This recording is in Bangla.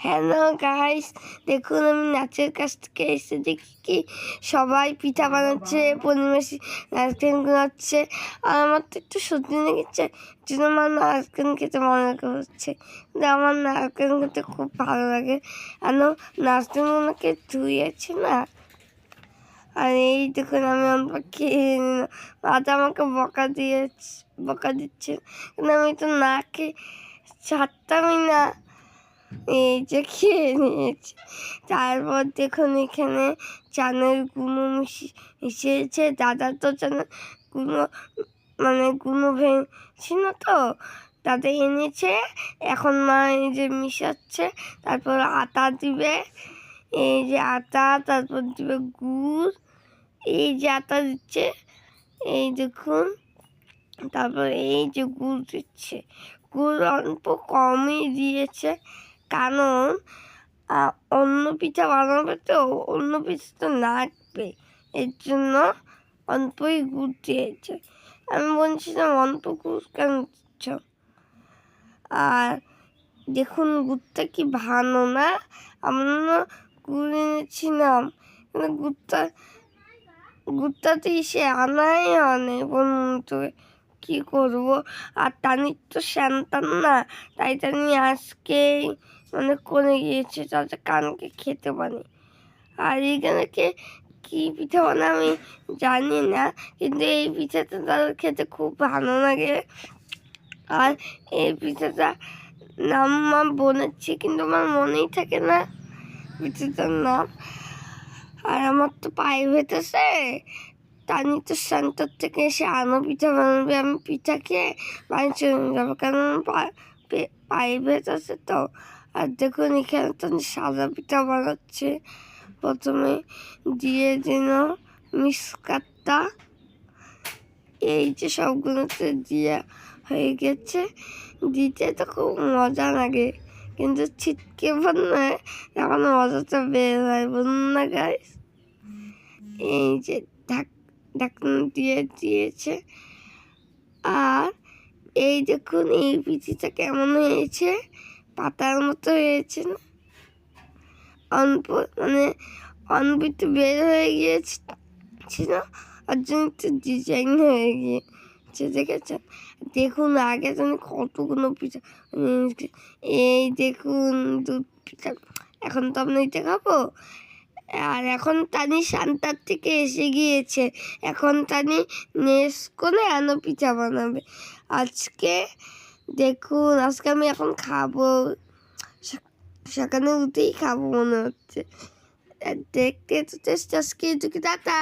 হ্যালো গাইস, দেখুন আমি নাচের কাছ থেকে এসে দেখি কি সবাই পিঠা বানাচ্ছে, পূর্ণিমাসী নারকেল কুড়াচ্ছে। আর আমার তো একটু সর্দি লেগেছে, জন্য আমার নারকেল খেতে মনে করছে। কিন্তু আমার নারকেল খেতে খুব ভালো লাগে, আর নারকেলগুলোকে ধুয়েছে না। আর এই দেখুন আমি অল্প খেয়ে নিলাম, মাথা আমাকে বকা দিচ্ছে, কিন্তু আমি তো না খেয়ে ছাড়তামই না। এই যে খেয়ে নিয়েছি। তারপর দেখুন এখানে চালের গুঁড়ো মিশিয়েছে। দাদা তো চালের গুঁড়ো ভেঙেছিল, তো তাতে এনেছে। এখন মা এই যে মিশাচ্ছে, তারপর আটা দিবে। এই যে আটা, তারপর দিবে গুড়। এই যে আটা দিচ্ছে, এই দেখুন। তারপর এই যে গুড় দিচ্ছে, গুড় অল্প কমই দিয়েছে, কারণ অন্য পিঠা বানাবে তো, অন্য পিঠা তো লাগবে, এর জন্য অল্পই গুড় দিয়েছে। আমি বলছিলাম অল্প গুড় কেন দিচ্ছ? আর দেখুন গুড়টা কি ভালো না? আমরা গুড় এনেছিলাম, কিন্তু গুড়টাতে সে আনাই আনে বন্ধু, কি করবো? আর টানির তো সন্তান না, তাই টানি আজকেই করে গিয়েছে, তাতে কানকে খেতে পারি। আর এইখানেকে কি পিঠা বানায় আমি জানি না, কিন্তু এই পিঠাটা তাদের খেতে খুব ভালো লাগে। আর এই পিঠাটা নাম মা বলেছি, কিন্তু আমার মনেই থাকে না পিঠাটার নাম। আর আমার তো পায়ে ভেতেছে, টানি তো সেন্টার থেকে এসে আনো পিঠা বানাবে, আমি পিঠা খেয়ে বাড়ি চলে যাবো, কারণ পায়ে ভেতেছে তো। আর দেখুন এখানে তো সাদা পিঠা বানাচ্ছে, প্রথমে দিয়ে দিল মিসকাটটা। এই যে সবগুলোতে দিয়ে হয়ে গেছে, দিতে তো খুব মজা লাগে, কিন্তু ছিটকে পড়লে এখন মজাটা বের হয়, বলুন না গাইস? এই যে ঢাকনা দিয়ে দিয়েছে। আর এই দেখুন এই পিঠিটা কেমন হয়েছে, পাতার মতো হয়েছে না? অল্প একটু বের হয়ে গিয়েছিল, আর জন্য একটু ডিজাইন হয়ে গিয়েছে, দেখেছেন? দেখুন আগে তো কতগুলো পিঠা, এই দেখুন দুধ পিঠা। এখন তো আপনি দেখাবো। আর এখন টানি সান্তার থেকে এসে গিয়েছে, এখন টানি নেস করে আনো পিঠা বানাবে আজকে। দেখুন আজকে আমি এখন খাবো, সকালে উঠেই খাবো মনে হচ্ছে। দেখতে তো টেস্ট আজকে টাটা।